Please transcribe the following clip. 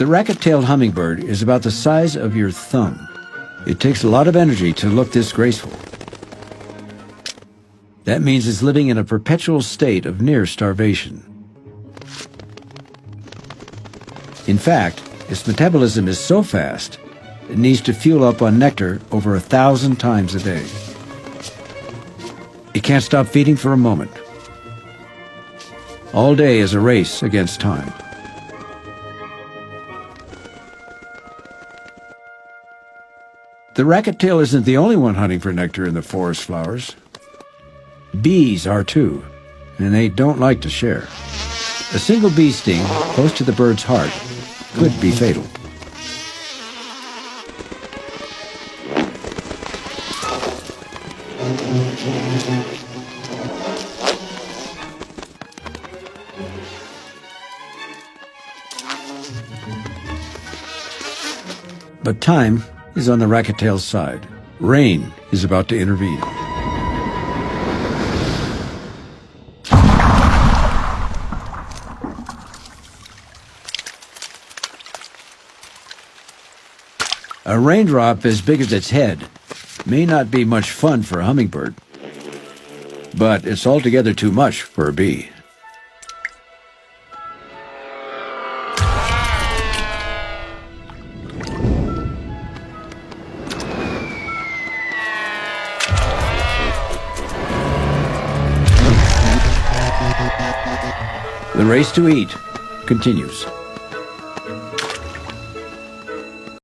The racket-tailed hummingbird is about the size of your thumb. It takes a lot of energy to look this graceful. That means it's living in a perpetual state of near starvation. In fact, its metabolism is so fast, it needs to fuel up on nectar over 1,000 times a day. It can't stop feeding for a moment. All day is a race against time. The racket-tail isn't the only one hunting for nectar in the forest flowers. Bees are too, and they don't like to share. A single bee sting close to the bird's heart could be fatal. But time is on the racket-tail's side. Rain is about to intervene. A raindrop as big as its head may not be much fun for a hummingbird, but it's altogether too much for a bee. The race to eat continues.